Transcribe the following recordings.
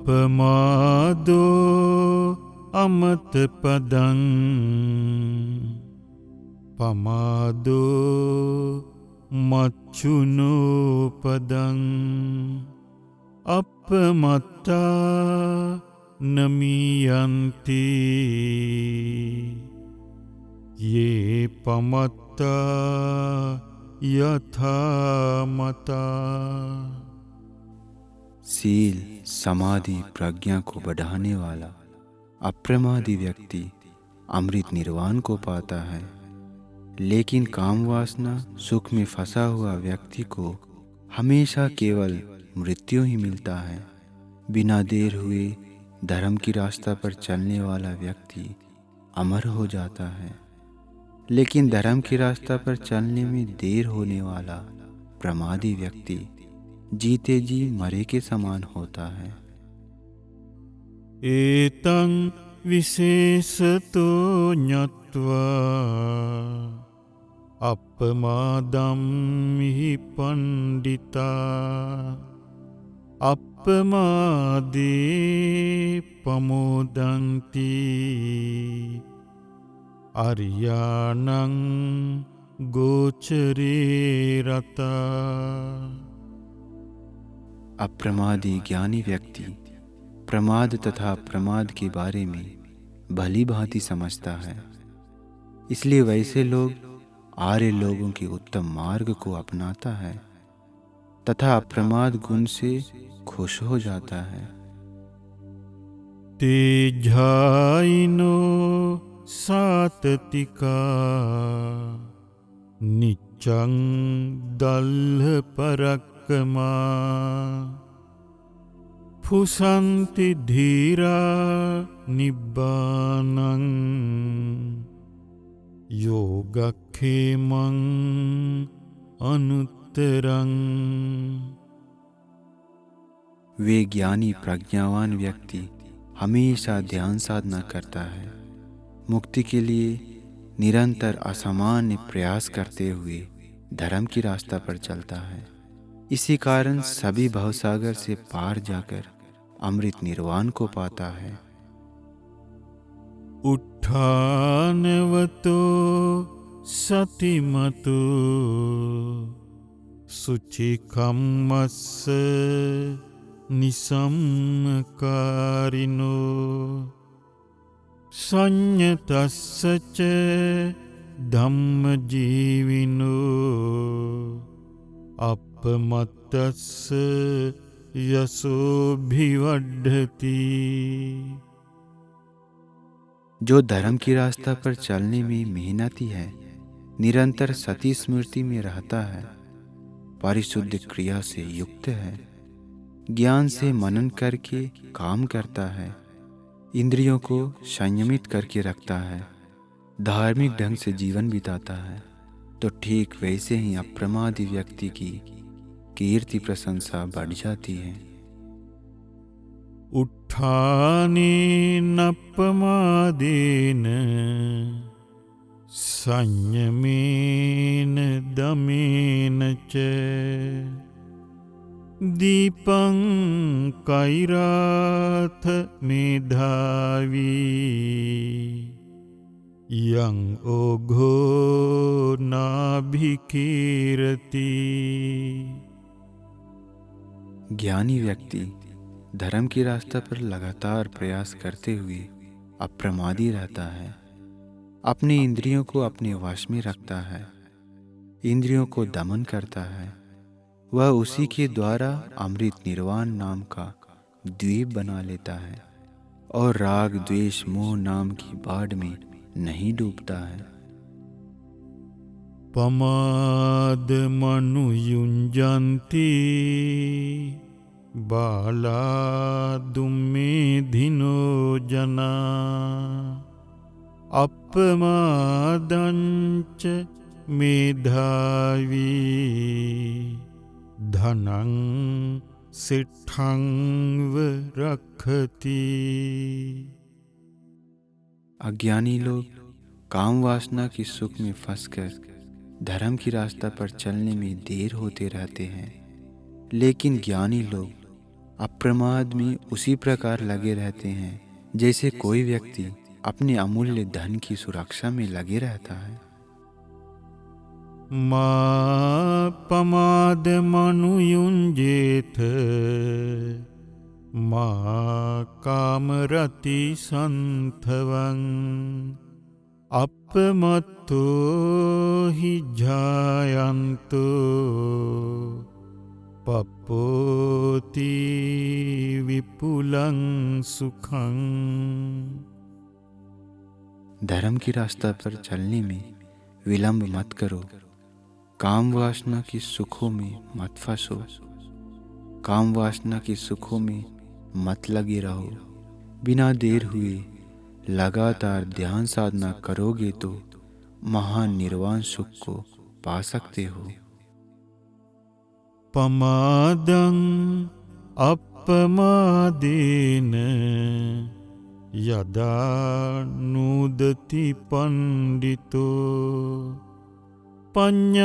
අපමාදෝ අමත පදං පමාදෝ මච්චුනෝ පදං අපමත්තා නමියන්ති ये पमत्ता यथा मता। सील, समाधि, प्रज्ञा को बढ़ाने वाला अप्रमादी व्यक्ति अमृत निर्वाण को पाता है, लेकिन काम वासना सुख में फंसा हुआ व्यक्ति को हमेशा केवल मृत्यु ही मिलता है। बिना देर हुए धर्म की रास्ता पर चलने वाला व्यक्ति अमर हो जाता है, लेकिन धर्म की रास्ता पर चलने में देर होने वाला प्रमादी व्यक्ति जीते जी मरे के समान होता है। एतं विशेषतो ज्ञात्वा अपमादं हि पंडिता अपमादे प्रमोदन्ति आर्याणं गोचरे रता। अप्रमादी ज्ञानी व्यक्ति प्रमाद तथा प्रमाद के बारे में भली भांति समझता है, इसलिए वैसे लोग आर्य लोगों के उत्तम मार्ग को अपनाता है तथा अप्रमाद गुण से खुश हो जाता है। तेजाइनो साततिका निच्चं दल्ह परक्रमा फुसन्ति धीरा निब्बानं योगक्षेमं अनुत्तरं। वे ज्ञानी प्रज्ञावान व्यक्ति हमेशा ध्यान साधना करता है, मुक्ति के लिए निरंतर असामान्य प्रयास करते हुए धर्म की रास्ता पर चलता है। इसी कारण सभी भवसागर से पार जाकर अमृत निर्वाण को पाता है। उत्थानवतो सतिमतो शुचिकम्मस्य निसम्मकारिणो संयतस्य च धम्मजीविनो अपमत्तस्य यशोभिवर्धति। जो धर्म की रास्ता पर चलने में मेहनती है, निरंतर सती स्मृति में रहता है, परिशुद्ध क्रिया से युक्त है, ज्ञान से मनन करके काम करता है, इंद्रियों को संयमित करके रखता है, धार्मिक ढंग से जीवन बिताता है, तो ठीक वैसे ही अप्रमादी व्यक्ति की कीर्ति प्रशंसा बढ़ जाती है। उत्थानेन प्रमादेन संयमेन दमेन च दीपं कैराथ मेधावी यं ओघो नाभिकीरति। ज्ञानी व्यक्ति धर्म की रास्ता पर लगातार प्रयास करते हुए अप्रमादी रहता है, अपनी इंद्रियों को अपने वश में रखता है, इंद्रियों को दमन करता है, वह उसी के द्वारा अमृत निर्वाण नाम का द्वीप बना लेता है और राग द्वेष मोह नाम की बाढ़ में नहीं डूबता है। पमाद मनु युञ्जन्ति बाला दुम्मेधिनो जना अपमादञ्च मेधावी धनं सिद्धं रखति। अज्ञानी लोग काम वासना की सुख में फंसकर धर्म की रास्ता पर चलने में देर होते रहते हैं, लेकिन ज्ञानी लोग अप्रमाद में उसी प्रकार लगे रहते हैं जैसे कोई व्यक्ति अपने अमूल्य धन की सुरक्षा में लगे रहता है। मा पमाद मनुयुञ्जेथ मा कामरति संथवं अपमत्तो हि जायन्तो पप्पोति विपुलं सुखं। धर्म की रास्ता पर चलने में विलंब मत करो, काम वासना की सुखों में मत फंसो, काम वासना की सुखों में मत लगे रहो। बिना देर हुए लगातार ध्यान साधना करोगे तो महान निर्वाण सुख को पा सकते हो। पमादं अपमादेन यदा नूदति पंडितो पඤ्ඤापासादमारुह्य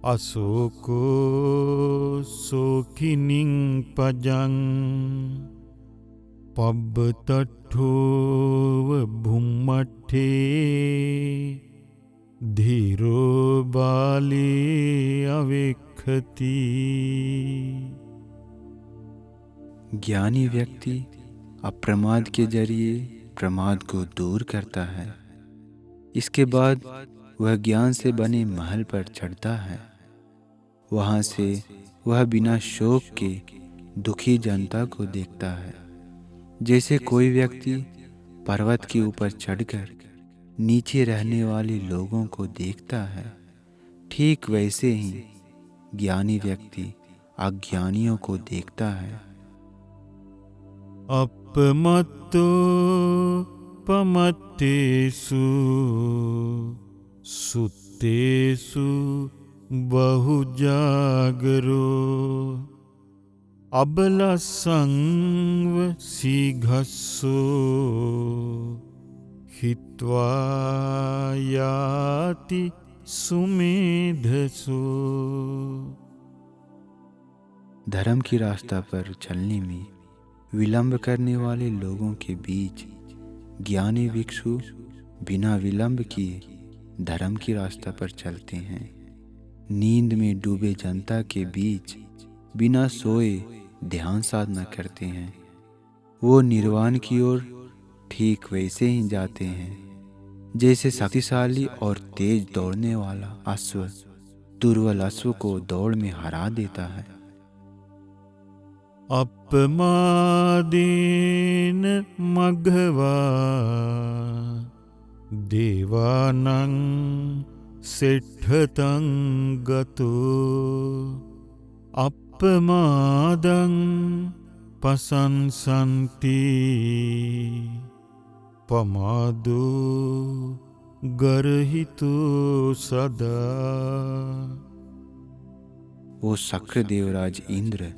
अशोको शोकिनीं पजं पब्बतट्ठोव भूमट्ठे धीरो बाले अवेक्षति। ज्ञानी व्यक्ति अप्रमाद के जरिए प्रमाद को दूर करता है। इसके बाद वह ज्ञान से बने महल पर चढ़ता है। वहां से वह बिना शोक के दुखी जनता को देखता है। जैसे कोई व्यक्ति पर्वत के ऊपर चढ़कर नीचे रहने वाले लोगों को देखता है, ठीक वैसे ही ज्ञानी व्यक्ति अज्ञानियों को देखता है। अपमत्तो पमत्तेषु सुत्तेषु बहुजागरो अबलसंव शीघ्रसो हित्वा याति सुमेधसो। धर्म की रास्ता पर चलने में विलंब करने वाले लोगों के बीच ज्ञानी भिक्षु बिना विलंब किए धर्म की रास्ता पर चलते हैं। नींद में डूबे जनता के बीच बिना सोए ध्यान साधना करते हैं। वो निर्वाण की ओर ठीक वैसे ही जाते हैं जैसे शक्तिशाली और तेज दौड़ने वाला अश्व दुर्बल अश्व को दौड़ में हरा देता है। अपमादेन मघवा देवानं सिद्धतं गतो अपमादं पसंसन्ति पमादो गर्हितो सदा। वो शक्र देवराज इंद्र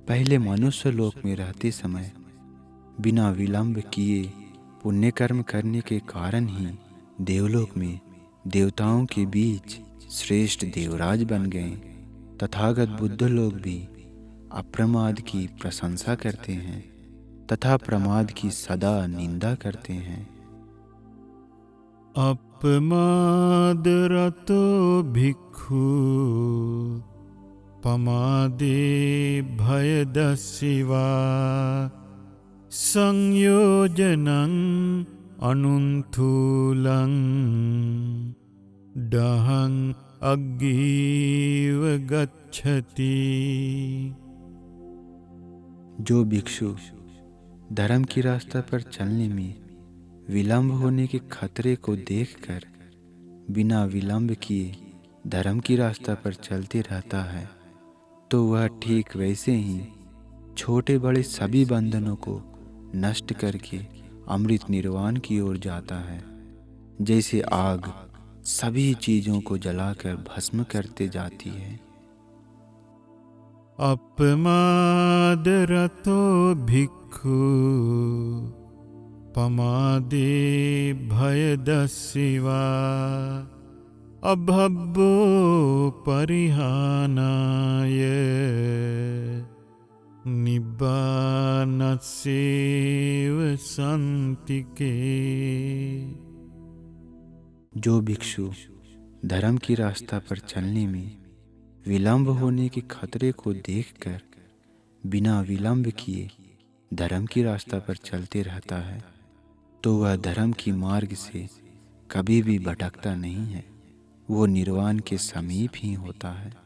पहले मनुष्य लोक में रहते समय बिना विलंब किए पुण्य कर्म करने के कारण ही देवलोक में देवताओं के बीच श्रेष्ठ देवराज बन गए। तथागत बुद्ध लोग भी अप्रमाद की प्रशंसा करते हैं तथा प्रमाद की सदा निंदा करते हैं। अपमादरतो भिक्खु पमादे भयदस्यवा संयोजनं अनुन्थूलं दहं अग्गिव गच्छति। जो भिक्षु धर्म की रास्ता पर चलने में विलंब होने के खतरे को देखकर बिना विलंब किए धर्म की रास्ता पर चलते रहता है, तो वह ठीक वैसे ही छोटे बड़े सभी बंधनों को नष्ट करके अमृत निर्वाण की ओर जाता है। जैसे आग सभी चीजों को जलाकर भस्म करते जाती है। अपमादरतो भिक्खु पमादे भयदस्यवा अभब्बो परिहानाय निब्बानस्यैव सन्तिके। जो भिक्षु धर्म की रास्ता पर चलने में विलंब होने के खतरे को देखकर बिना विलंब किए धर्म की रास्ता पर चलते रहता है, तो वह धर्म की मार्ग से कभी भी भटकता नहीं है, वो निर्वाण के समीप ही होता है।